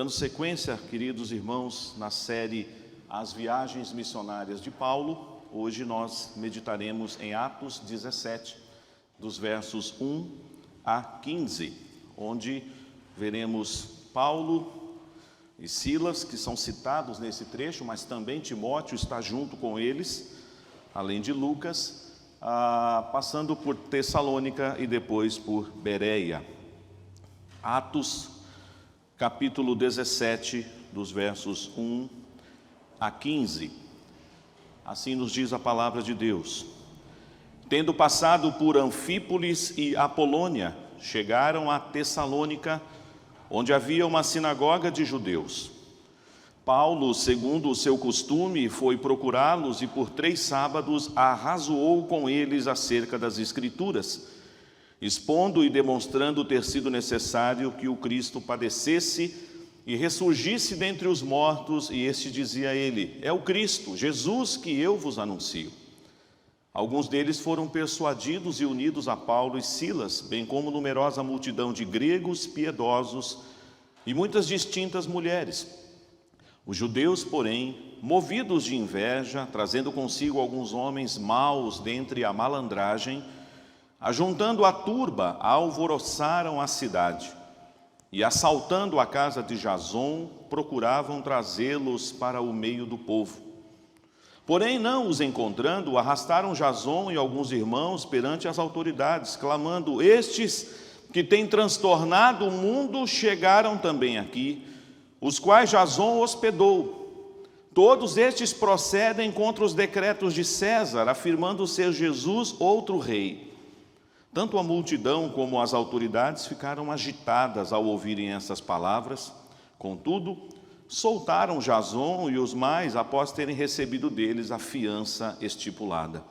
Dando sequência, queridos irmãos, na série As Viagens Missionárias de Paulo, hoje nós meditaremos em Atos 17, dos versos 1 a 15, onde veremos Paulo e Silas, que são citados nesse trecho, mas também Timóteo está junto com eles, além de Lucas, passando por Tessalônica e depois por Bereia. Atos, capítulo 17, dos versos 1 a 15. Assim nos diz a palavra de Deus. Tendo passado por Anfípolis e Apolônia, chegaram a Tessalônica, onde havia uma sinagoga de judeus. Paulo, segundo o seu costume, foi procurá-los e por 3 sábados arrazoou com eles acerca das Escrituras, expondo e demonstrando ter sido necessário que o Cristo padecesse e ressurgisse dentre os mortos, e este dizia a ele: é o Cristo, Jesus, que eu vos anuncio. Alguns deles foram persuadidos e unidos a Paulo e Silas, bem como numerosa multidão de gregos piedosos e muitas distintas mulheres. Os judeus, porém, movidos de inveja, trazendo consigo alguns homens maus dentre a malandragem, ajuntando a turba, alvoroçaram a cidade e, assaltando a casa de Jason, procuravam trazê-los para o meio do povo. Porém, não os encontrando, arrastaram Jason e alguns irmãos perante as autoridades, clamando: estes que têm transtornado o mundo chegaram também aqui, os quais Jason hospedou. Todos estes procedem contra os decretos de César, afirmando ser Jesus outro rei. Tanto a multidão como as autoridades ficaram agitadas ao ouvirem essas palavras. Contudo, soltaram Jason e os mais após terem recebido deles a fiança estipulada.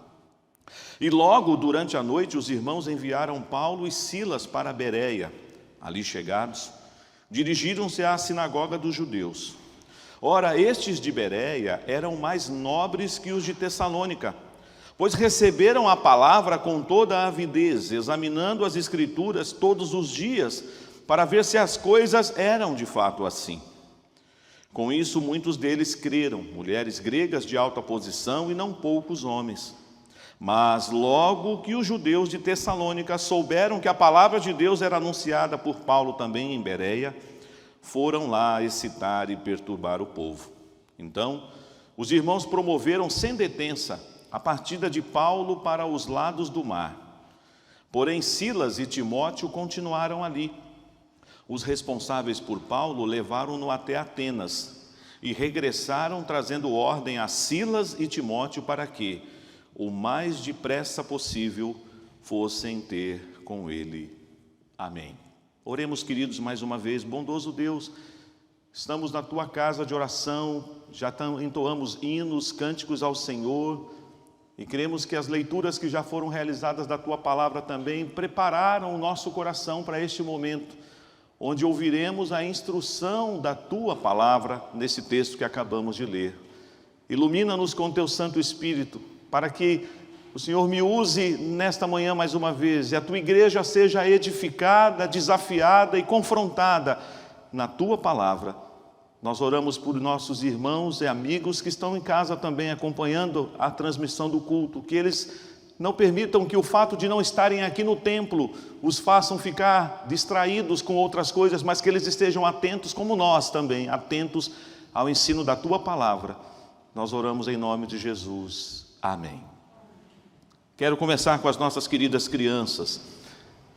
E logo durante a noite os irmãos enviaram Paulo e Silas para Bereia. Ali chegados, dirigiram-se à sinagoga dos judeus. Ora, estes de Bereia eram mais nobres que os de Tessalônica, pois receberam a palavra com toda a avidez, examinando as Escrituras todos os dias, para ver se as coisas eram de fato assim. Com isso, muitos deles creram, mulheres gregas de alta posição e não poucos homens. Mas logo que os judeus de Tessalônica souberam que a palavra de Deus era anunciada por Paulo também em Bereia, foram lá excitar e perturbar o povo. Então, os irmãos promoveram sem detença a partida de Paulo para os lados do mar. Porém, Silas e Timóteo continuaram ali. Os responsáveis por Paulo levaram-no até Atenas e regressaram trazendo ordem a Silas e Timóteo para que, o mais depressa possível, fossem ter com ele. Amém. Oremos, queridos, mais uma vez. Bondoso Deus, estamos na tua casa de oração, já entoamos hinos, cânticos ao Senhor, e cremos que as leituras que já foram realizadas da tua palavra também prepararam o nosso coração para este momento, onde ouviremos a instrução da tua palavra nesse texto que acabamos de ler. Ilumina-nos com teu Santo Espírito, para que o Senhor me use nesta manhã mais uma vez, e a tua igreja seja edificada, desafiada e confrontada na tua palavra. Nós oramos por nossos irmãos e amigos que estão em casa também acompanhando a transmissão do culto, que eles não permitam que o fato de não estarem aqui no templo os façam ficar distraídos com outras coisas, mas que eles estejam atentos, como nós também, atentos ao ensino da tua palavra. Nós oramos em nome de Jesus. Amém. Quero começar com as nossas queridas crianças.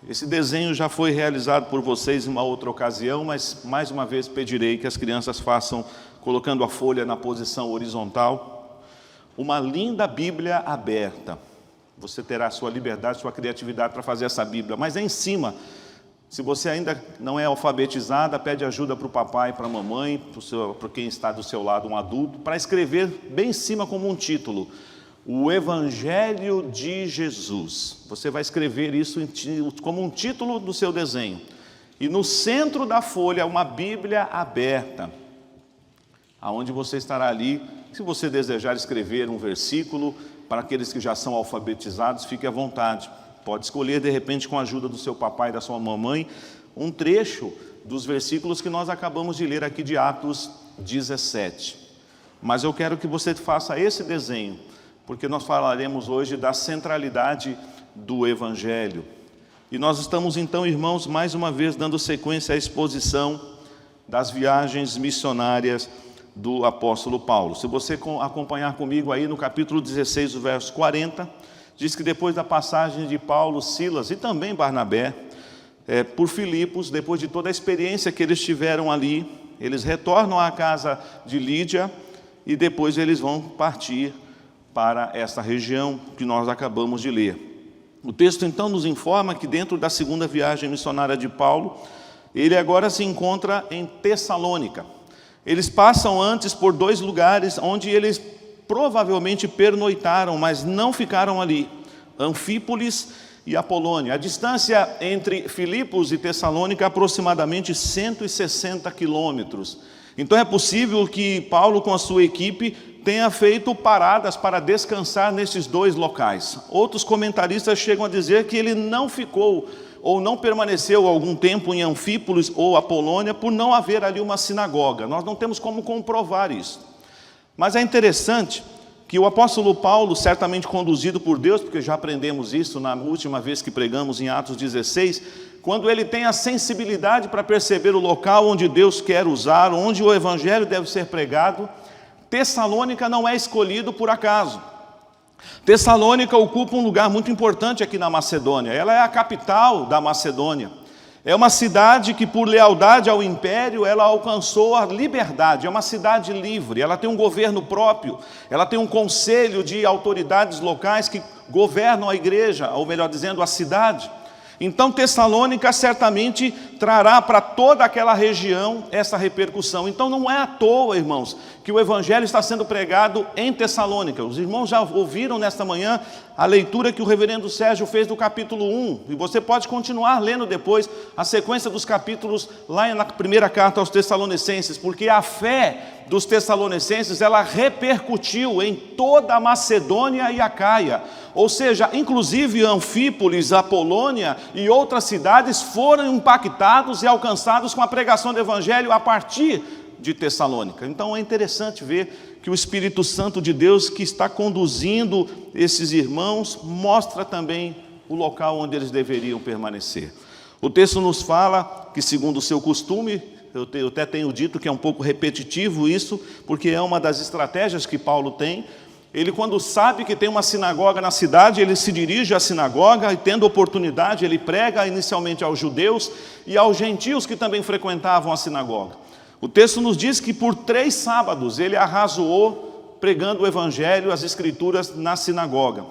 Esse desenho já foi realizado por vocês em uma outra ocasião, mas mais uma vez pedirei que as crianças façam, colocando a folha na posição horizontal, uma linda Bíblia aberta. Você terá sua liberdade, sua criatividade para fazer essa Bíblia, mas é em cima. Se você ainda não é alfabetizada, pede ajuda para o papai, para a mamãe, para quem está do seu lado, um adulto, para escrever bem em cima como um título: o Evangelho de Jesus. Você vai escrever isso como um título do seu desenho. E no centro da folha, uma Bíblia aberta, aonde você estará ali. Se você desejar escrever um versículo, para aqueles que já são alfabetizados, fique à vontade. Pode escolher, de repente, com a ajuda do seu papai e da sua mamãe, um trecho dos versículos que nós acabamos de ler aqui de Atos 17. Mas eu quero que você faça esse desenho, porque nós falaremos hoje da centralidade do Evangelho. E nós estamos então, irmãos, mais uma vez dando sequência à exposição das viagens missionárias do apóstolo Paulo. Se você acompanhar comigo aí no capítulo 16, o verso 40, diz que depois da passagem de Paulo, Silas e também Barnabé, por Filipos, depois de toda a experiência que eles tiveram ali, eles retornam à casa de Lídia e depois eles vão partir para essa região que nós acabamos de ler. O texto então nos informa que dentro da segunda viagem missionária de Paulo, ele agora se encontra em Tessalônica. Eles passam antes por 2 lugares onde eles provavelmente pernoitaram, mas não ficaram ali: Anfípolis e Apolônia. A distância entre Filipos e Tessalônica é aproximadamente 160 quilômetros. Então é possível que Paulo, com a sua equipe, tenha feito paradas para descansar nesses 2 locais. Outros comentaristas chegam a dizer que ele não ficou ou não permaneceu algum tempo em Anfípolis ou Apolônia por não haver ali uma sinagoga. Nós não temos como comprovar isso. Mas é interessante que o apóstolo Paulo, certamente conduzido por Deus, porque já aprendemos isso na última vez que pregamos em Atos 16, quando ele tem a sensibilidade para perceber o local onde Deus quer usar, onde o evangelho deve ser pregado, Tessalônica não é escolhido por acaso. Tessalônica ocupa um lugar muito importante aqui na Macedônia. Ela é a capital da Macedônia. É uma cidade que, por lealdade ao império, ela alcançou a liberdade. É uma cidade livre, ela tem um governo próprio, ela tem um conselho de autoridades locais que governam a igreja, ou melhor dizendo, a cidade. Então Tessalônica certamente trará para toda aquela região essa repercussão. Então não é à toa, irmãos, que o evangelho está sendo pregado em Tessalônica. Os irmãos já ouviram nesta manhã a leitura que o reverendo Sérgio fez do capítulo 1, e você pode continuar lendo depois a sequência dos capítulos lá na primeira carta aos Tessalonicenses, porque a fé dos Tessalonicenses, ela repercutiu em toda a Macedônia e Acaia, ou seja, inclusive Anfípolis, Apolônia e outras cidades foram impactados e alcançados com a pregação do evangelho a partir de Tessalônica. Então é interessante ver que o Espírito Santo de Deus, que está conduzindo esses irmãos, mostra também o local onde eles deveriam permanecer. O texto nos fala que, segundo o seu costume, eu até tenho dito que é um pouco repetitivo isso, porque é uma das estratégias que Paulo tem. Ele, quando sabe que tem uma sinagoga na cidade, ele se dirige à sinagoga e, tendo oportunidade, ele prega inicialmente aos judeus e aos gentios que também frequentavam a sinagoga. O texto nos diz que por 3 sábados ele arrazoou pregando o evangelho, as escrituras na sinagoga.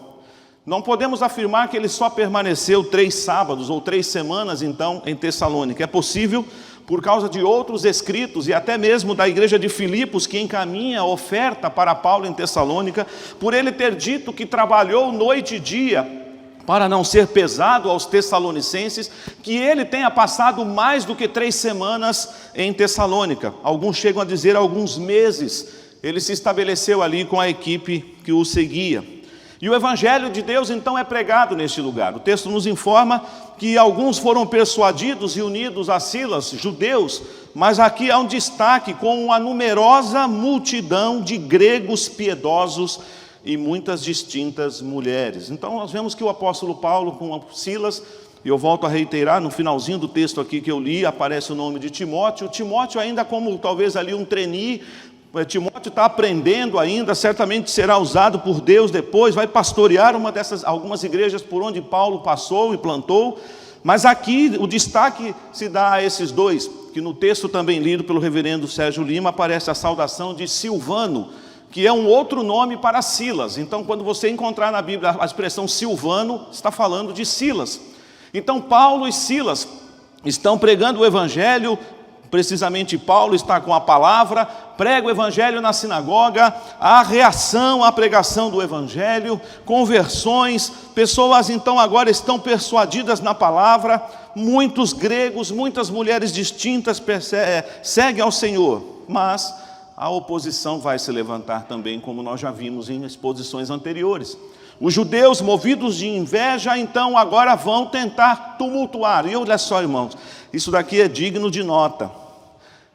Não podemos afirmar que ele só permaneceu 3 sábados ou 3 semanas então em Tessalônica. É possível por causa de outros escritos e até mesmo da igreja de Filipos, que encaminha a oferta para Paulo em Tessalônica, por ele ter dito que trabalhou noite e dia para não ser pesado aos tessalonicenses, que ele tenha passado mais do que 3 semanas em Tessalônica. Alguns chegam a dizer alguns meses. Ele se estabeleceu ali com a equipe que o seguia. E o evangelho de Deus então é pregado neste lugar. O texto nos informa que alguns foram persuadidos e unidos a Silas, judeus, mas aqui há um destaque com uma numerosa multidão de gregos piedosos e muitas distintas mulheres. Então nós vemos que o apóstolo Paulo com Silas, e eu volto a reiterar, no finalzinho do texto aqui que eu li, aparece o nome de Timóteo. Timóteo ainda como talvez ali um trainee. Timóteo está aprendendo ainda, certamente será usado por Deus depois, vai pastorear algumas igrejas por onde Paulo passou e plantou, mas aqui o destaque se dá a esses 2, que no texto também lido pelo reverendo Sérgio Lima, aparece a saudação de Silvano, que é um outro nome para Silas. Então quando você encontrar na Bíblia a expressão Silvano, está falando de Silas. Então Paulo e Silas estão pregando o evangelho. Precisamente Paulo está com a palavra, prega o evangelho na sinagoga, há reação à pregação do evangelho, conversões, pessoas então agora estão persuadidas na palavra, muitos gregos, muitas mulheres distintas seguem ao Senhor, mas a oposição vai se levantar também, como nós já vimos em exposições anteriores. Os judeus, movidos de inveja, então agora vão tentar tumultuar. E olha só, irmãos, isso daqui é digno de nota.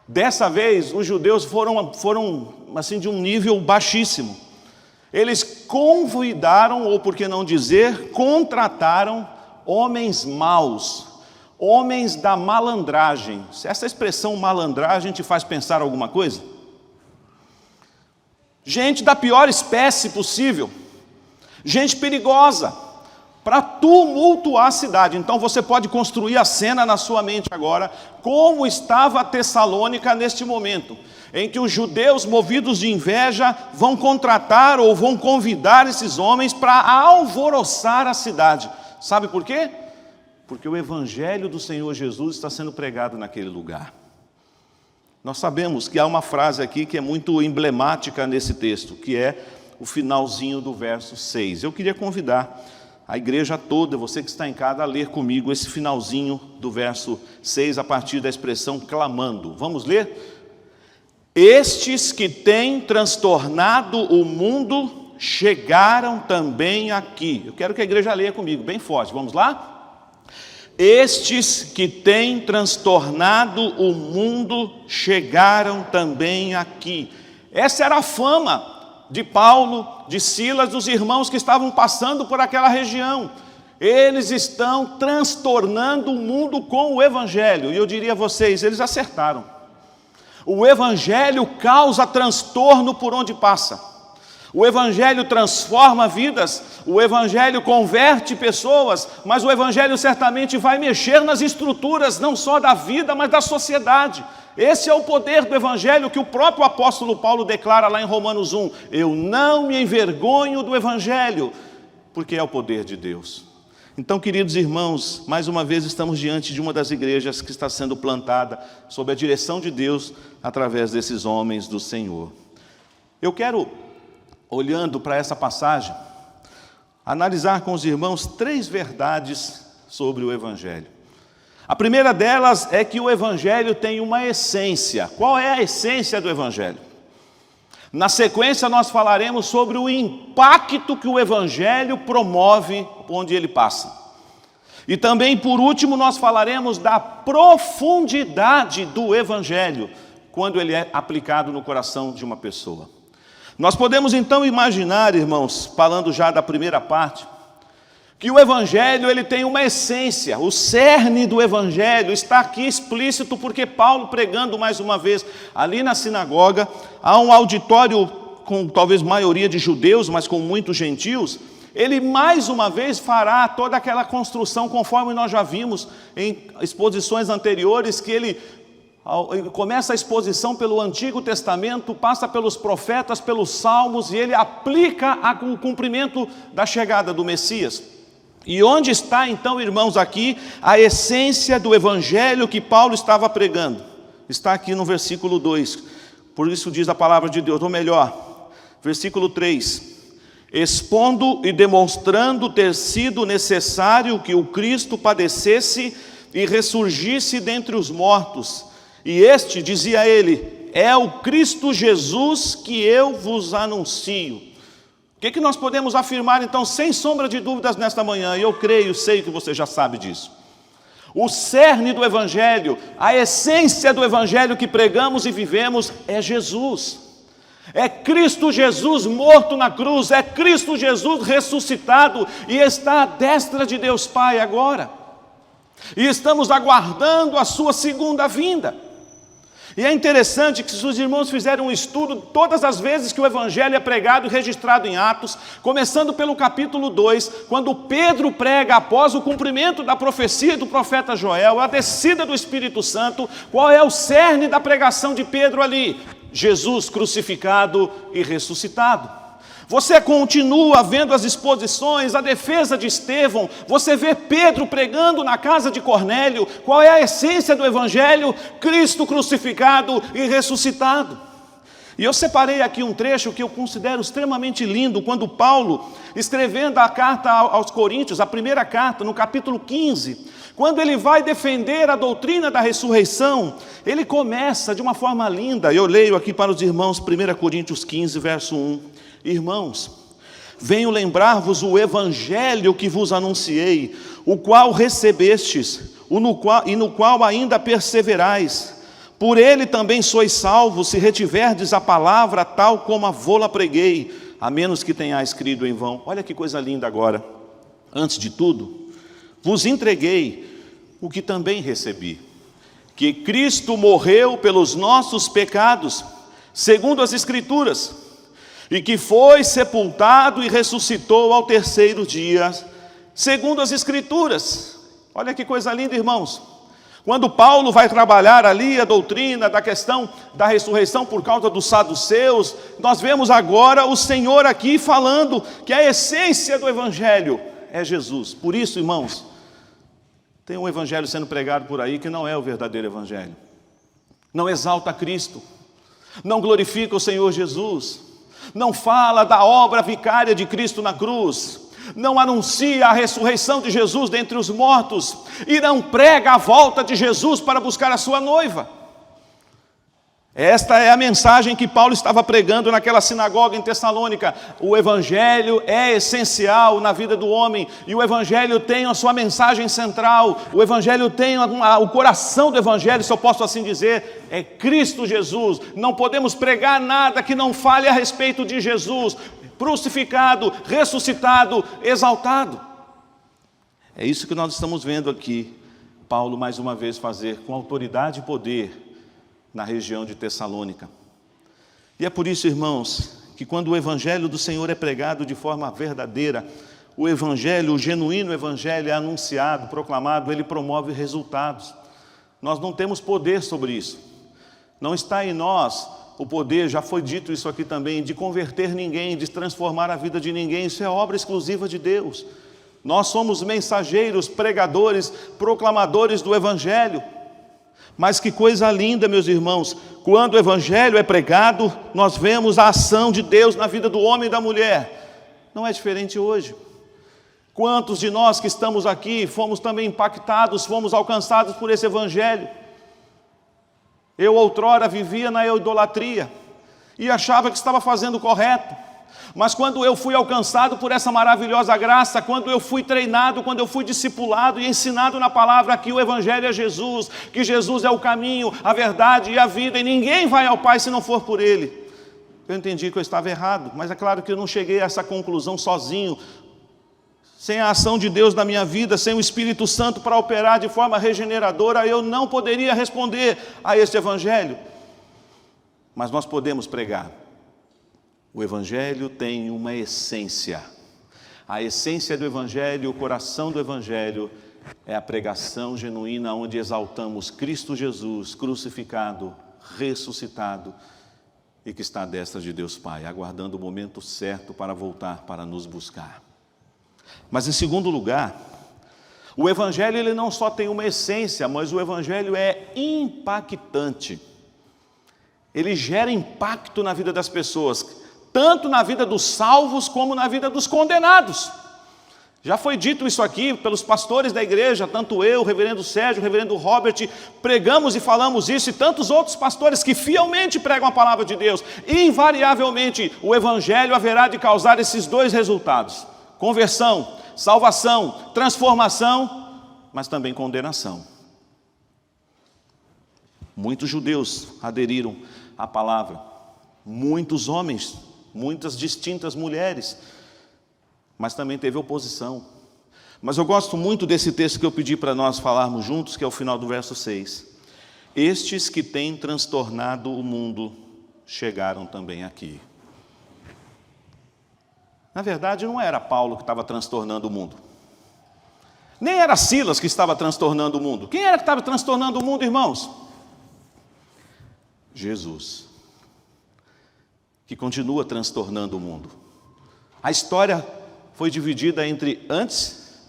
Dessa vez, os judeus foram assim, de um nível baixíssimo. Eles convidaram, ou por que não dizer, contrataram homens maus, homens da malandragem. Se essa expressão malandragem te faz pensar alguma coisa? Gente da pior espécie possível, gente perigosa, para tumultuar a cidade. Então você pode construir a cena na sua mente agora, como estava Tessalônica neste momento, em que os judeus, movidos de inveja, vão contratar ou vão convidar esses homens para alvoroçar a cidade. Sabe por quê? Porque o evangelho do Senhor Jesus está sendo pregado naquele lugar. Nós sabemos que há uma frase aqui que é muito emblemática nesse texto, que é o finalzinho do verso 6. Eu queria convidar a igreja toda, você que está em casa, a ler comigo esse finalzinho do verso 6, a partir da expressão clamando. Vamos ler? Estes que têm transtornado o mundo chegaram também aqui. Eu quero que a igreja leia comigo, bem forte. Vamos lá? Estes que têm transtornado o mundo chegaram também aqui. Essa era a fama de Paulo, de Silas, dos irmãos que estavam passando por aquela região. Eles estão transtornando o mundo com o evangelho. E eu diria a vocês, eles acertaram. O evangelho causa transtorno por onde passa. O evangelho transforma vidas, o evangelho converte pessoas, mas o evangelho certamente vai mexer nas estruturas, não só da vida, mas da sociedade. Esse é o poder do evangelho que o próprio apóstolo Paulo declara lá em Romanos 1. Eu não me envergonho do evangelho, porque é o poder de Deus. Então, queridos irmãos, mais uma vez estamos diante de uma das igrejas que está sendo plantada sob a direção de Deus através desses homens do Senhor. Eu quero, olhando para essa passagem, analisar com os irmãos 3 verdades sobre o evangelho. A primeira delas é que o evangelho tem uma essência. Qual é a essência do evangelho? Na sequência nós falaremos sobre o impacto que o evangelho promove onde ele passa. E também, por último, nós falaremos da profundidade do evangelho quando ele é aplicado no coração de uma pessoa. Nós podemos então imaginar, irmãos, falando já da primeira parte, que o evangelho ele tem uma essência, o cerne do evangelho está aqui explícito, porque Paulo, pregando mais uma vez ali na sinagoga, há um auditório com talvez maioria de judeus, mas com muitos gentios, ele mais uma vez fará toda aquela construção, conforme nós já vimos em exposições anteriores, que ele começa a exposição pelo Antigo Testamento, passa pelos profetas, pelos salmos, e ele aplica o cumprimento da chegada do Messias. E onde está então, irmãos, aqui a essência do evangelho que Paulo estava pregando? Está aqui no versículo 2, por isso diz a palavra de Deus, ou melhor, versículo 3, expondo e demonstrando ter sido necessário que o Cristo padecesse e ressurgisse dentre os mortos, e este, dizia ele, é o Cristo Jesus que eu vos anuncio. O que nós podemos afirmar então, sem sombra de dúvidas nesta manhã, e eu creio, sei que você já sabe disso. O cerne do evangelho, a essência do evangelho que pregamos e vivemos é Jesus. É Cristo Jesus morto na cruz, é Cristo Jesus ressuscitado e está à destra de Deus Pai agora. E estamos aguardando a sua segunda vinda. E é interessante que se os irmãos fizerem um estudo, todas as vezes que o evangelho é pregado e registrado em Atos, começando pelo capítulo 2, quando Pedro prega após o cumprimento da profecia do profeta Joel, a descida do Espírito Santo, qual é o cerne da pregação de Pedro ali? Jesus crucificado e ressuscitado. Você continua vendo as exposições, a defesa de Estevão, você vê Pedro pregando na casa de Cornélio. Qual é a essência do evangelho? Cristo crucificado e ressuscitado. E eu separei aqui um trecho que eu considero extremamente lindo, quando Paulo, escrevendo a carta aos Coríntios, a primeira carta, no capítulo 15, quando ele vai defender a doutrina da ressurreição, ele começa de uma forma linda. Eu leio aqui para os irmãos 1 Coríntios 15, verso 1. Irmãos, venho lembrar-vos o evangelho que vos anunciei, o qual recebestes, no qual ainda perseverais. Por ele também sois salvos, se retiverdes a palavra tal como a vô-la preguei, a menos que tenhais crido em vão. Olha que coisa linda agora. Antes de tudo, vos entreguei o que também recebi, que Cristo morreu pelos nossos pecados, segundo as Escrituras, e que foi sepultado e ressuscitou ao terceiro dia, segundo as Escrituras. Olha que coisa linda, irmãos. Quando Paulo vai trabalhar ali a doutrina da questão da ressurreição por causa dos saduceus, nós vemos agora o Senhor aqui falando que a essência do Evangelho é Jesus. Por isso, irmãos, tem um Evangelho sendo pregado por aí que não é o verdadeiro Evangelho. Não exalta Cristo, não glorifica o Senhor Jesus, não fala da obra vicária de Cristo na cruz, não anuncia a ressurreição de Jesus dentre os mortos e não prega a volta de Jesus para buscar a sua noiva. Esta é a mensagem que Paulo estava pregando naquela sinagoga em Tessalônica. O Evangelho é essencial na vida do homem, e o Evangelho tem a sua mensagem central, o Evangelho tem o coração do Evangelho, se eu posso assim dizer, é Cristo Jesus. Não podemos pregar nada que não fale a respeito de Jesus, crucificado, ressuscitado, exaltado. É isso que nós estamos vendo aqui, Paulo mais uma vez fazer com autoridade e poder, na região de Tessalônica. E é por isso, irmãos, que quando o Evangelho do Senhor é pregado de forma verdadeira, o Evangelho, o genuíno Evangelho é anunciado, proclamado, ele promove resultados. Nós não temos poder sobre isso. Não está em nós o poder, já foi dito isso aqui também, de converter ninguém, de transformar a vida de ninguém. Isso é obra exclusiva de Deus. Nós somos mensageiros, pregadores, proclamadores do Evangelho. Mas que coisa linda, meus irmãos, quando o Evangelho é pregado, nós vemos a ação de Deus na vida do homem e da mulher. Não é diferente hoje. Quantos de nós que estamos aqui fomos também impactados, fomos alcançados por esse Evangelho? Eu outrora vivia na idolatria e achava que estava fazendo o correto. Mas quando eu fui alcançado por essa maravilhosa graça, quando eu fui treinado, quando eu fui discipulado e ensinado na palavra que o Evangelho é Jesus, que Jesus é o caminho, a verdade e a vida, e ninguém vai ao Pai se não for por Ele. Eu entendi que eu estava errado, mas é claro que eu não cheguei a essa conclusão sozinho. Sem a ação de Deus na minha vida, sem o Espírito Santo para operar de forma regeneradora, eu não poderia responder a este Evangelho. Mas nós podemos pregar. O Evangelho tem uma essência. A essência do Evangelho, o coração do Evangelho, é a pregação genuína onde exaltamos Cristo Jesus, crucificado, ressuscitado e que está à destra de Deus Pai, aguardando o momento certo para voltar, para nos buscar. Mas em segundo lugar, o Evangelho ele não só tem uma essência, mas o Evangelho é impactante. Ele gera impacto na vida das pessoas, tanto na vida dos salvos como na vida dos condenados. Já foi dito isso aqui pelos pastores da igreja, tanto eu, o reverendo Sérgio, o reverendo Robert, pregamos e falamos isso, e tantos outros pastores que fielmente pregam a palavra de Deus. Invariavelmente, o Evangelho haverá de causar esses dois resultados: conversão, salvação, transformação, mas também condenação. Muitos judeus aderiram à palavra, muitos homens, muitas distintas mulheres, mas também teve oposição. Mas eu gosto muito desse texto que eu pedi para nós falarmos juntos, que é o final do verso 6. Estes que têm transtornado o mundo chegaram também aqui. Na verdade, não era Paulo que estava transtornando o mundo. Nem era Silas que estava transtornando o mundo. Quem era que estava transtornando o mundo, irmãos? Jesus, que continua transtornando o mundo. A história foi dividida entre antes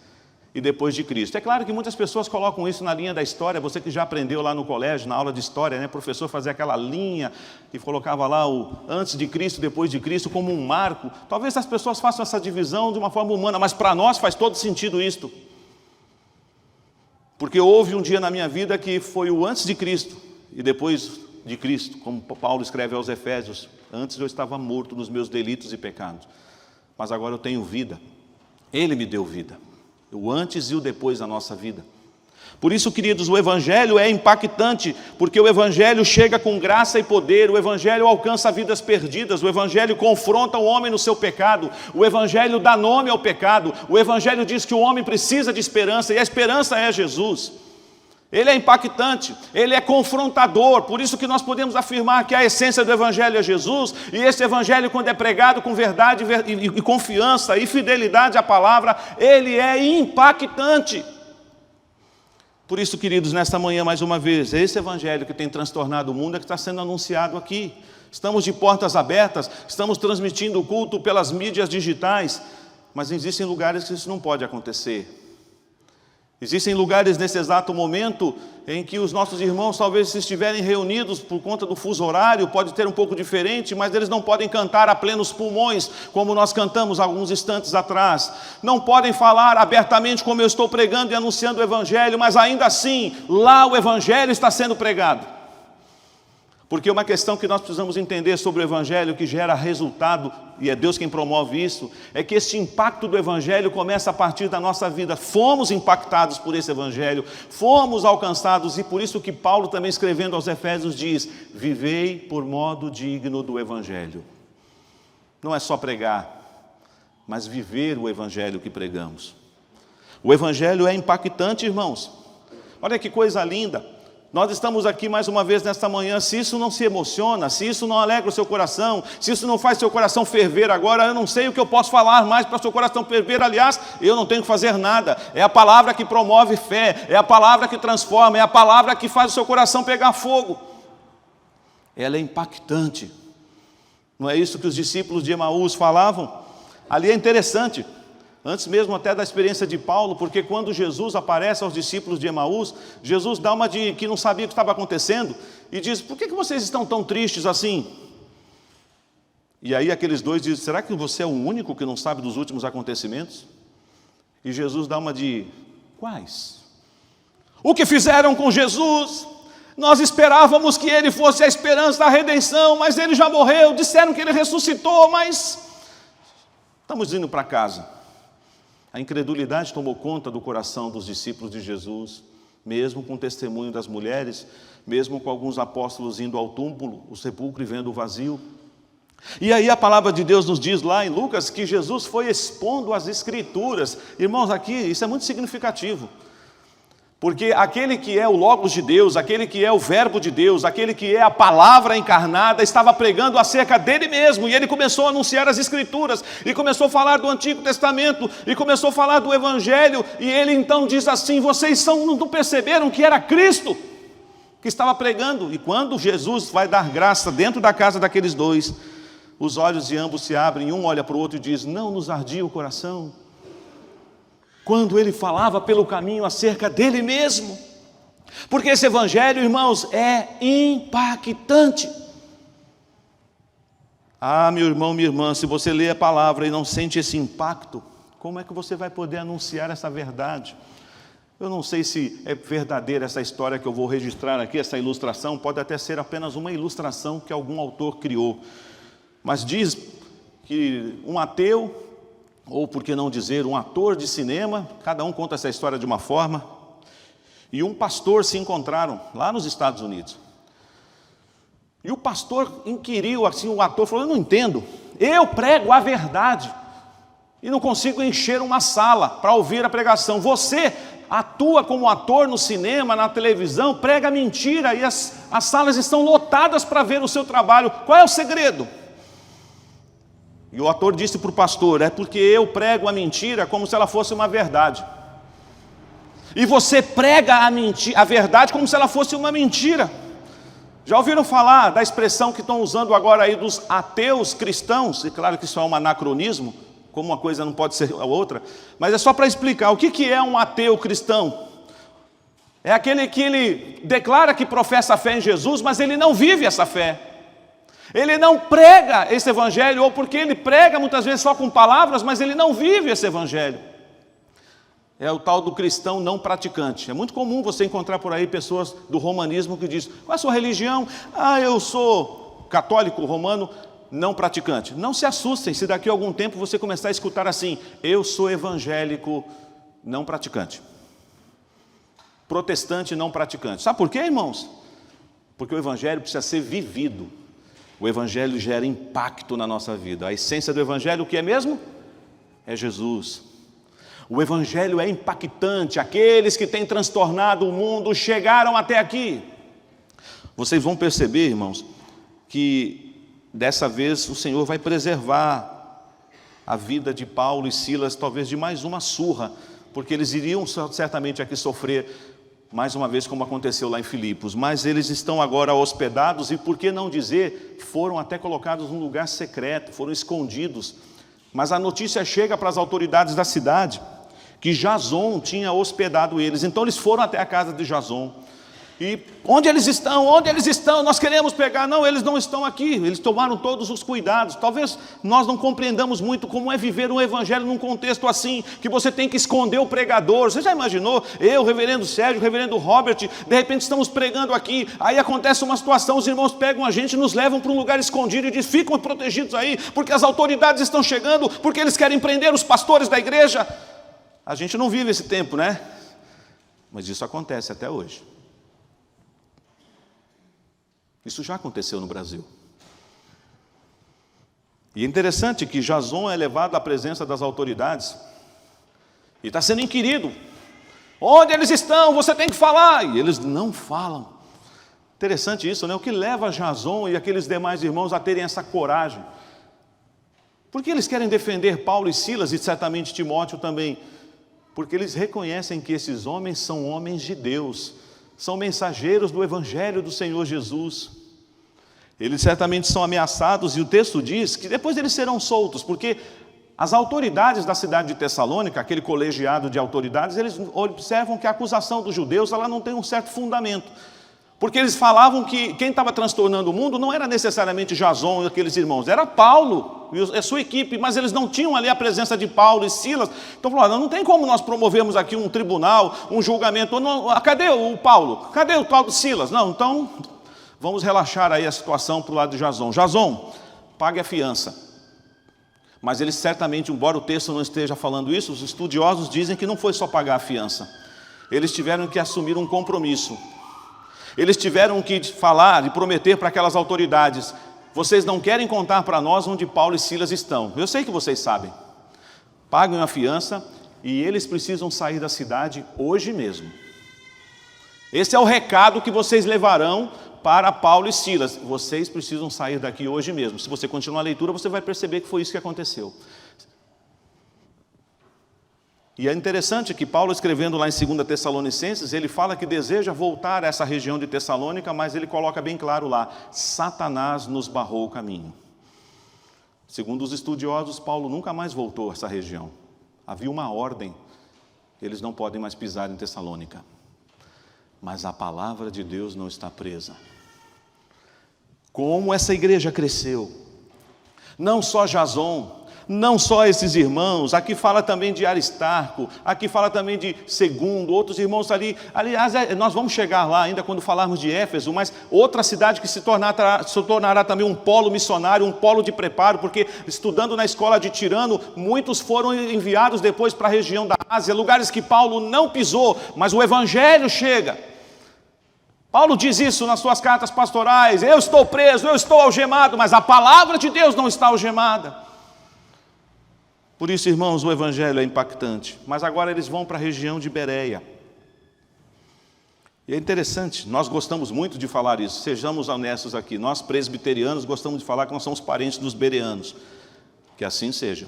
e depois de Cristo. É claro que muitas pessoas colocam isso na linha da história. Você que já aprendeu lá no colégio, na aula de história, né? O professor fazia aquela linha e colocava lá o antes de Cristo, depois de Cristo, como um marco. Talvez as pessoas façam essa divisão de uma forma humana, mas para nós faz todo sentido isto. Porque houve um dia na minha vida que foi o antes de Cristo e depois de Cristo, como Paulo escreve aos Efésios: antes eu estava morto nos meus delitos e pecados, mas agora eu tenho vida. Ele me deu vida, o antes e o depois da nossa vida. Por isso, queridos, o Evangelho é impactante, porque o Evangelho chega com graça e poder, o Evangelho alcança vidas perdidas, o Evangelho confronta o homem no seu pecado, o Evangelho dá nome ao pecado, o Evangelho diz que o homem precisa de esperança, e a esperança é Jesus. Ele é impactante, ele é confrontador, por isso que nós podemos afirmar que a essência do Evangelho é Jesus, e esse Evangelho, quando é pregado com verdade e confiança e fidelidade à palavra, ele é impactante. Por isso, queridos, nesta manhã, mais uma vez, esse Evangelho que tem transtornado o mundo é que está sendo anunciado aqui. Estamos de portas abertas, estamos transmitindo o culto pelas mídias digitais, mas existem lugares que isso não pode acontecer. Existem lugares nesse exato momento em que os nossos irmãos, talvez se estiverem reunidos por conta do fuso horário, pode ter um pouco diferente, mas eles não podem cantar a plenos pulmões, como nós cantamos alguns instantes atrás. Não podem falar abertamente como eu estou pregando e anunciando o Evangelho, mas ainda assim, lá o Evangelho está sendo pregado. Porque uma questão que nós precisamos entender sobre o Evangelho, que gera resultado, e é Deus quem promove isso, é que esse impacto do Evangelho começa a partir da nossa vida. Fomos impactados por esse Evangelho, fomos alcançados, e por isso que Paulo também escrevendo aos Efésios diz, vivei por modo digno do Evangelho. Não é só pregar, mas viver o Evangelho que pregamos. O Evangelho é impactante, irmãos. Olha que coisa linda. Nós estamos aqui mais uma vez nesta manhã, se isso não se emociona, se isso não alegra o seu coração, se isso não faz seu coração ferver agora, eu não sei o que eu posso falar mais para o seu coração ferver, aliás, eu não tenho que fazer nada, é a palavra que promove fé, é a palavra que transforma, é a palavra que faz o seu coração pegar fogo. Ela é impactante, não é isso que os discípulos de Emaús falavam? Ali é interessante, antes mesmo até da experiência de Paulo, porque quando Jesus aparece aos discípulos de Emaús, Jesus dá uma de que não sabia o que estava acontecendo, e diz, por que vocês estão tão tristes assim? E aí aqueles dois dizem, será que você é o único que não sabe dos últimos acontecimentos? E Jesus dá uma de, quais? O que fizeram com Jesus? Nós esperávamos que ele fosse a esperança da redenção, mas ele já morreu, disseram que ele ressuscitou, mas estamos indo para casa. A incredulidade tomou conta do coração dos discípulos de Jesus, mesmo com o testemunho das mulheres, mesmo com alguns apóstolos indo ao túmulo, o sepulcro e vendo o vazio. E aí a palavra de Deus nos diz lá em Lucas que Jesus foi expondo as Escrituras. Irmãos, aqui isso é muito significativo. Porque aquele que é o Logos de Deus, aquele que é o Verbo de Deus, aquele que é a palavra encarnada, estava pregando acerca dele mesmo, e ele começou a anunciar as Escrituras, e começou a falar do Antigo Testamento, e começou a falar do Evangelho, e ele então diz assim, vocês não perceberam que era Cristo que estava pregando? E quando Jesus vai dar graça dentro da casa daqueles dois, os olhos de ambos se abrem, um olha para o outro e diz, não nos ardia o coração? Quando ele falava pelo caminho acerca dele mesmo. Porque esse Evangelho, irmãos, é impactante. Ah, meu irmão, minha irmã, se você lê a palavra e não sente esse impacto, como é que você vai poder anunciar essa verdade? Eu não sei se é verdadeira essa história que eu vou registrar aqui, essa ilustração, pode até ser apenas uma ilustração que algum autor criou. Mas diz que um ateu, ou por que não dizer, um ator de cinema, cada um conta essa história de uma forma, e um pastor se encontraram lá nos Estados Unidos. E o pastor inquiriu, assim, o ator falou, eu não entendo, eu prego a verdade, e não consigo encher uma sala para ouvir a pregação. Você atua como ator no cinema, na televisão, prega mentira, e as salas estão lotadas para ver o seu trabalho, qual é o segredo? E o ator disse para o pastor, é porque eu prego a mentira como se ela fosse uma verdade. E você prega a verdade como se ela fosse uma mentira. Já ouviram falar da expressão que estão usando agora aí dos ateus cristãos? E claro que isso é um anacronismo, como uma coisa não pode ser a outra, mas é só para explicar, o que é um ateu cristão? É aquele que ele declara que professa a fé em Jesus, mas ele não vive essa fé. Ele não prega esse Evangelho, ou porque ele prega muitas vezes só com palavras, mas ele não vive esse Evangelho. É o tal do cristão não praticante. É muito comum você encontrar por aí pessoas do romanismo que dizem, qual é a sua religião? Ah, eu sou católico romano. não praticante. Não se assustem se daqui a algum tempo você começar a escutar assim: eu sou evangélico não praticante, protestante não praticante. Sabe por quê, irmãos? Porque o evangelho precisa ser vivido. O evangelho gera impacto na nossa vida. A essência do evangelho, o que é mesmo? É Jesus. O evangelho é impactante. Aqueles que têm transtornado o mundo chegaram até aqui. Vocês vão perceber, irmãos, que dessa vez o Senhor vai preservar a vida de Paulo e Silas, talvez de mais uma surra, porque eles iriam certamente aqui sofrer mais uma vez como aconteceu lá em Filipos, mas eles estão agora hospedados e, por que não dizer, foram até colocados num lugar secreto, foram escondidos. Mas a notícia chega para as autoridades da cidade que Jason tinha hospedado eles, então eles foram até a casa de Jason. E onde eles estão? Onde eles estão? Nós queremos pegar. Não, eles não estão aqui. Eles tomaram todos os cuidados. Talvez nós não compreendamos muito como é viver um evangelho num contexto assim, que você tem que esconder o pregador. Você já imaginou? Eu, o reverendo Sérgio, o reverendo Robert, de repente estamos pregando aqui, aí acontece uma situação, os irmãos pegam a gente, nos levam para um lugar escondido e dizem: ficam protegidos aí, porque as autoridades estão chegando, porque eles querem prender os pastores da igreja. A gente não vive esse tempo, né? Mas isso acontece até hoje. Isso já aconteceu no Brasil. E é interessante que Jason é levado à presença das autoridades e está sendo inquirido. Onde eles estão? Você tem que falar. E eles não falam. Interessante isso, né? O que leva Jason e aqueles demais irmãos a terem essa coragem? Porque eles querem defender Paulo e Silas e certamente Timóteo também. Porque eles reconhecem que esses homens são homens de Deus, são mensageiros do Evangelho do Senhor Jesus. Eles certamente são ameaçados e o texto diz que depois eles serão soltos, porque as autoridades da cidade de Tessalônica, aquele colegiado de autoridades, eles observam que a acusação dos judeus ela não tem um certo fundamento. Porque eles falavam que quem estava transtornando o mundo não era necessariamente Jason e aqueles irmãos, era Paulo e a sua equipe, mas eles não tinham ali a presença de Paulo e Silas. Então falaram: não tem como nós promovermos aqui um tribunal, um julgamento. Não, cadê o Paulo? Cadê o tal de Silas? Não, então vamos relaxar aí a situação para o lado de Jason. Jason, pague a fiança. Mas eles certamente, embora o texto não esteja falando isso, os estudiosos dizem que não foi só pagar a fiança. Eles tiveram que assumir um compromisso. Eles tiveram que falar e prometer para aquelas autoridades: vocês não querem contar para nós onde Paulo e Silas estão. Eu sei que vocês sabem. Paguem a fiança e eles precisam sair da cidade hoje mesmo. Esse é o recado que vocês levarão para Paulo e Silas. Vocês precisam sair daqui hoje mesmo. Se você continuar a leitura, você vai perceber que foi isso que aconteceu. E é interessante que Paulo, escrevendo lá em 2 Tessalonicenses, ele fala que deseja voltar a essa região de Tessalônica, mas ele coloca bem claro lá: Satanás nos barrou o caminho. Segundo os estudiosos, Paulo nunca mais voltou a essa região. Havia uma ordem: eles não podem mais pisar em Tessalônica. Mas a palavra de Deus não está presa. Como essa igreja cresceu. Não só Jason, não só esses irmãos, aqui fala também de Aristarco, aqui fala também de Segundo, outros irmãos ali. Aliás, nós vamos chegar lá ainda quando falarmos de Éfeso, mas outra cidade que se tornará também um polo missionário, um polo de preparo, porque estudando na escola de Tirano, muitos foram enviados depois para a região da Ásia, lugares que Paulo não pisou, mas o Evangelho chega. Paulo diz isso nas suas cartas pastorais: eu estou preso, eu estou algemado, mas a palavra de Deus não está algemada. Por isso, irmãos, o Evangelho é impactante. Mas agora eles vão para a região de Bereia. E é interessante, nós gostamos muito de falar isso, sejamos honestos aqui. Nós presbiterianos gostamos de falar que nós somos parentes dos bereanos. Que assim seja.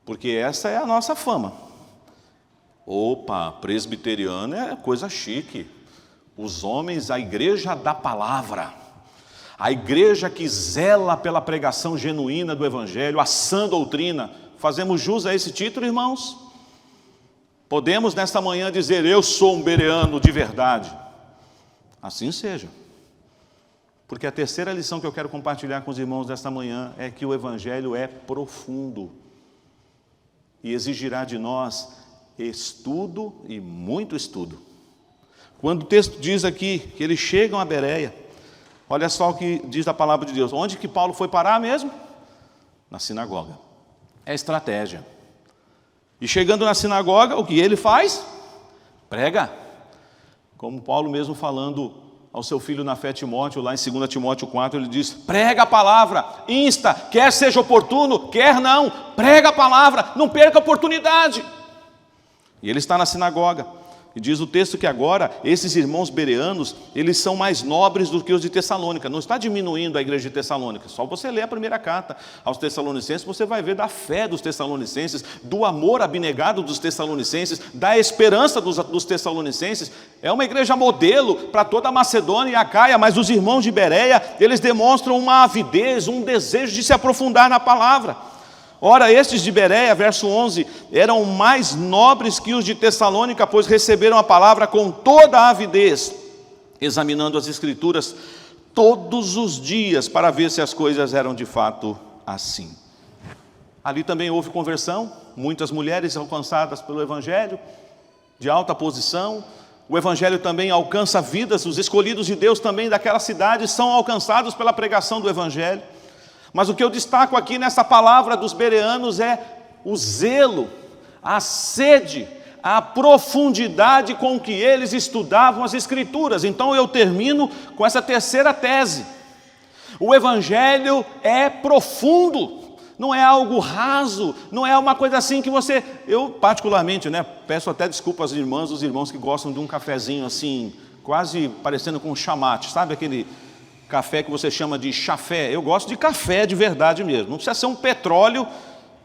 Porque essa é a nossa fama. Opa, presbiteriano é coisa chique. Os homens, a igreja da palavra. A igreja que zela pela pregação genuína do Evangelho, a sã doutrina. Fazemos jus a esse título, irmãos? Podemos nesta manhã dizer: eu sou um bereano de verdade. Assim seja. Porque a terceira lição que eu quero compartilhar com os irmãos desta manhã é que o Evangelho é profundo. E exigirá de nós estudo e muito estudo. Quando o texto diz aqui que eles chegam a Bereia, Olha só o que diz a palavra de Deus. Onde que Paulo foi parar mesmo? Na sinagoga. É estratégia. E chegando na sinagoga, o que ele faz? Prega. Como Paulo mesmo falando ao seu filho na fé Timóteo, lá em 2 Timóteo 4, ele diz: prega a palavra, insta, quer seja oportuno, quer não, prega a palavra, não perca a oportunidade. E ele está na sinagoga. E diz o texto que agora, esses irmãos bereanos, eles são mais nobres do que os de Tessalônica. Não está diminuindo a igreja de Tessalônica. Só você ler a primeira carta aos Tessalonicenses, você vai ver da fé dos Tessalonicenses, do amor abnegado dos Tessalonicenses, da esperança dos Tessalonicenses. É uma igreja modelo para toda a Macedônia e a Acaia, mas os irmãos de Bereia, eles demonstram uma avidez, um desejo de se aprofundar na palavra. Ora, estes de Bereia, verso 11, eram mais nobres que os de Tessalônica, pois receberam a palavra com toda a avidez, examinando as Escrituras todos os dias, para ver se as coisas eram de fato assim. Ali também houve conversão, muitas mulheres alcançadas pelo Evangelho, de alta posição. O Evangelho também alcança vidas, os escolhidos de Deus também daquela cidade são alcançados pela pregação do Evangelho. Mas o que eu destaco aqui nessa palavra dos bereanos é o zelo, a sede, a profundidade com que eles estudavam as Escrituras. Então eu termino com essa terceira tese. O Evangelho é profundo, não é algo raso, não é uma coisa assim que você... Eu particularmente, peço até desculpas às irmãs, os irmãos que gostam de um cafezinho assim, quase parecendo com um chamate, sabe aquele... café que você chama de chafé. Eu gosto de café de verdade mesmo. Não precisa ser um petróleo,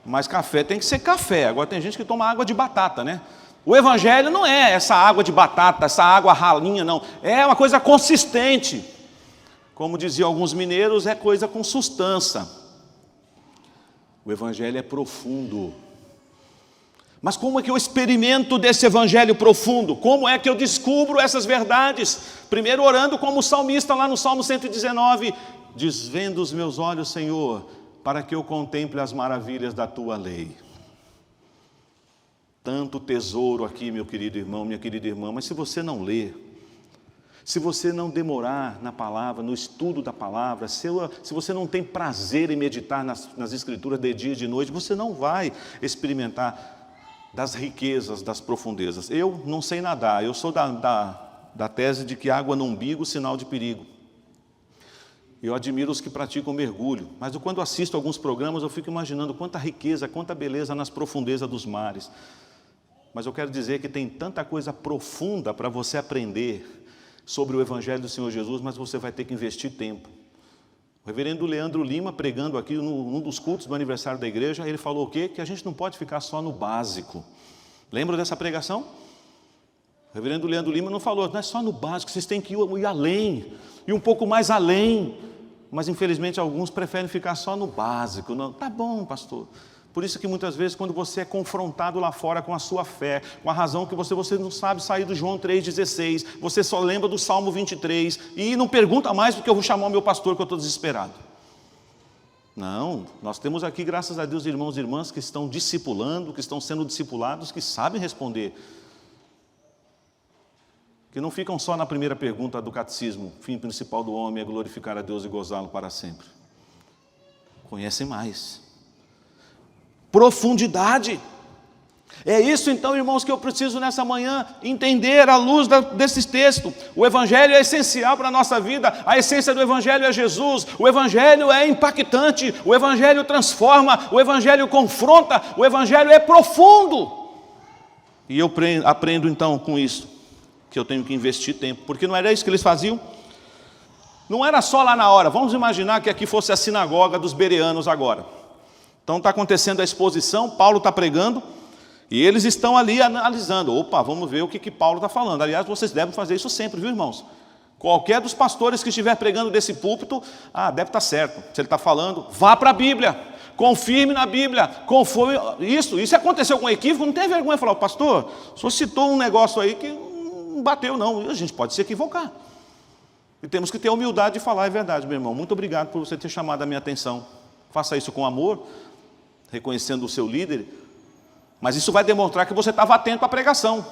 mas café tem que ser café. Agora tem gente que toma água de batata, O Evangelho não é essa água de batata, essa água ralinha, não. É uma coisa consistente. Como diziam alguns mineiros, é coisa com sustância. O Evangelho é profundo. Mas como é que eu experimento desse Evangelho profundo? Como é que eu descubro essas verdades? Primeiro orando como o salmista lá no Salmo 119, desvenda os meus olhos, Senhor, para que eu contemple as maravilhas da Tua lei. Tanto tesouro aqui, meu querido irmão, minha querida irmã, mas se você não ler, se você não demorar na palavra, no estudo da palavra, se você não tem prazer em meditar nas Escrituras de dia e de noite, você não vai experimentar das riquezas, das profundezas. Eu não sei nadar, eu sou da tese de que água no umbigo, sinal de perigo. Eu admiro os que praticam mergulho, mas quando assisto alguns programas eu fico imaginando quanta riqueza, quanta beleza nas profundezas dos mares. Mas eu quero dizer que tem tanta coisa profunda para você aprender sobre o Evangelho do Senhor Jesus, mas você vai ter que investir tempo. O reverendo Leandro Lima, pregando aqui num dos cultos do aniversário da igreja, ele falou o quê? Que a gente não pode ficar só no básico. Lembra dessa pregação? O reverendo Leandro Lima não falou, não é só no básico, vocês têm que ir além, e um pouco mais além. Mas infelizmente alguns preferem ficar só no básico. Não, tá bom, pastor. Por isso que muitas vezes quando você é confrontado lá fora com a sua fé, com a razão que você não sabe sair do João 3,16, você só lembra do Salmo 23 e não pergunta mais porque eu vou chamar o meu pastor que eu estou desesperado. Não, nós temos aqui, graças a Deus, irmãos e irmãs que estão discipulando, que estão sendo discipulados, que sabem responder. Que não ficam só na primeira pergunta do catecismo, fim principal do homem é glorificar a Deus e gozá-lo para sempre. Conhecem mais. Profundidade. É isso então, irmãos, que eu preciso nessa manhã entender à luz desses textos. O Evangelho é essencial para a nossa vida, a essência do Evangelho é Jesus, o Evangelho é impactante, o Evangelho transforma, o Evangelho confronta, o Evangelho é profundo. E eu aprendo então com isso, que eu tenho que investir tempo, porque não era isso que eles faziam? Não era só lá na hora, vamos imaginar que aqui fosse a sinagoga dos bereanos agora. Então está acontecendo a exposição, Paulo está pregando, e eles estão ali analisando, opa, vamos ver o que Paulo está falando. Aliás, vocês devem fazer isso sempre, viu, irmãos? Qualquer dos pastores que estiver pregando desse púlpito, deve estar certo. Se ele está falando, vá para a Bíblia, confirme na Bíblia, conforme isso aconteceu com um equívoco, não tem vergonha de falar, pastor, o senhor citou um negócio aí que não bateu não, a gente pode se equivocar. E temos que ter a humildade de falar, é verdade, meu irmão, muito obrigado por você ter chamado a minha atenção. Faça isso com amor, reconhecendo o seu líder, mas isso vai demonstrar que você estava atento à pregação.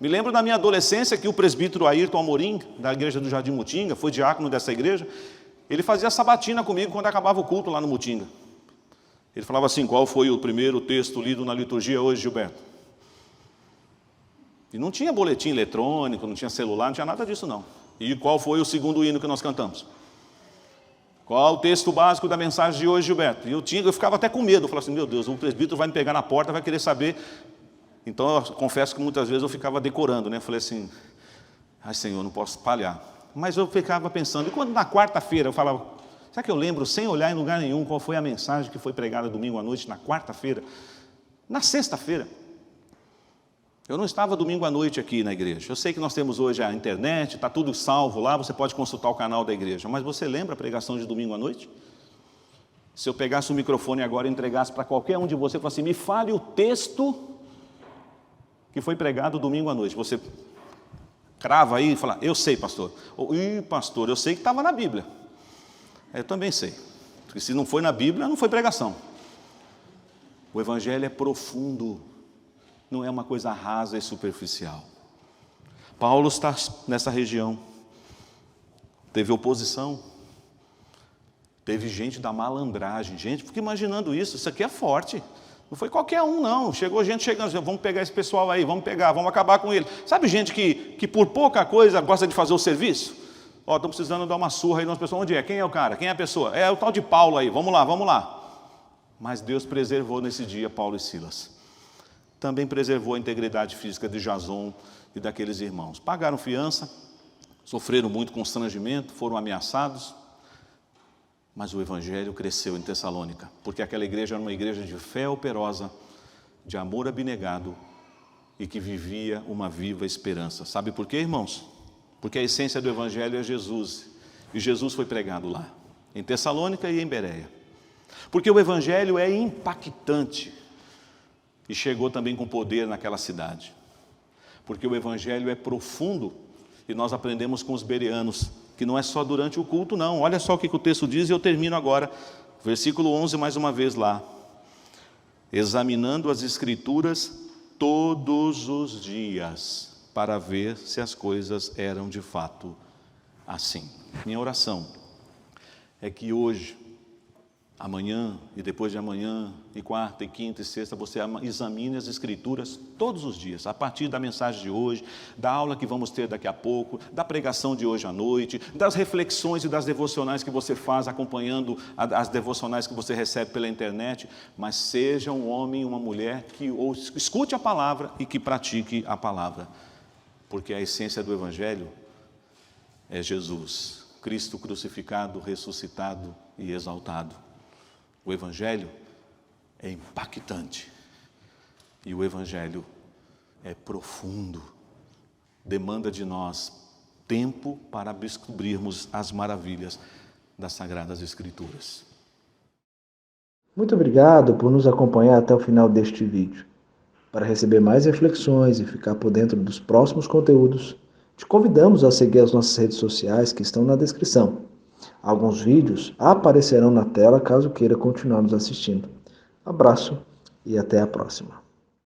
Me lembro da minha adolescência que o presbítero Ayrton Amorim, da igreja do Jardim Mutinga, foi diácono dessa igreja, ele fazia sabatina comigo quando acabava o culto lá no Mutinga. Ele falava assim: qual foi o primeiro texto lido na liturgia hoje, Gilberto? E não tinha boletim eletrônico, não tinha celular, não tinha nada disso não. E qual foi o segundo hino que nós cantamos? Qual o texto básico da mensagem de hoje, Gilberto? E eu ficava até com medo, eu falava assim: meu Deus, o presbítero vai me pegar na porta, vai querer saber. Então eu confesso que muitas vezes eu ficava decorando, né? Eu falei assim: ai Senhor, não posso falhar. Mas eu ficava pensando, e quando na quarta-feira eu falava, será que eu lembro sem olhar em lugar nenhum qual foi a mensagem que foi pregada domingo à noite, na quarta-feira? Na sexta-feira. Eu não estava domingo à noite aqui na igreja. Eu sei que nós temos hoje a internet, está tudo salvo lá, você pode consultar o canal da igreja. Mas você lembra a pregação de domingo à noite? Se eu pegasse o microfone agora e entregasse para qualquer um de vocês, eu falasse assim: me fale o texto que foi pregado domingo à noite. Você crava aí e fala: eu sei, pastor. Ou, pastor, eu sei que estava na Bíblia. Eu também sei. Porque se não foi na Bíblia, não foi pregação. O Evangelho é profundo. Não é uma coisa rasa e superficial. Paulo está nessa região. Teve oposição. Teve gente da malandragem. Gente, fica imaginando isso aqui é forte. Não foi qualquer um, não. Chegou gente chegando, vamos pegar esse pessoal aí, vamos pegar, vamos acabar com ele. Sabe gente que por pouca coisa gosta de fazer o serviço? Ó, estou precisando dar uma surra aí nas pessoas. Onde é? Quem é o cara? Quem é a pessoa? É o tal de Paulo aí, vamos lá, vamos lá. Mas Deus preservou nesse dia Paulo e Silas. Também preservou a integridade física de Jason e daqueles irmãos. Pagaram fiança, sofreram muito constrangimento, foram ameaçados. Mas o Evangelho cresceu em Tessalônica, porque aquela igreja era uma igreja de fé operosa, de amor abnegado e que vivia uma viva esperança. Sabe por quê, irmãos? Porque a essência do Evangelho é Jesus, e Jesus foi pregado lá, em Tessalônica e em Bereia. Porque o Evangelho é impactante e chegou também com poder naquela cidade. Porque o Evangelho é profundo e nós aprendemos com os bereanos que não é só durante o culto, não. Olha só o que o texto diz e eu termino agora. Versículo 11, mais uma vez lá. Examinando as Escrituras todos os dias, para ver se as coisas eram de fato assim. Minha oração é que hoje, amanhã e depois de amanhã, e quarta, e quinta e sexta, você examine as Escrituras todos os dias, a partir da mensagem de hoje, da aula que vamos ter daqui a pouco, da pregação de hoje à noite, das reflexões e das devocionais que você faz acompanhando as devocionais que você recebe pela internet, mas seja um homem e uma mulher que escute a palavra e que pratique a palavra, porque a essência do Evangelho é Jesus, Cristo crucificado, ressuscitado e exaltado. O Evangelho é impactante e o Evangelho é profundo, demanda de nós tempo para descobrirmos as maravilhas das Sagradas Escrituras. Muito obrigado por nos acompanhar até o final deste vídeo. Para receber mais reflexões e ficar por dentro dos próximos conteúdos, te convidamos a seguir as nossas redes sociais que estão na descrição. Alguns vídeos aparecerão na tela caso queira continuar nos assistindo. Abraço e até a próxima.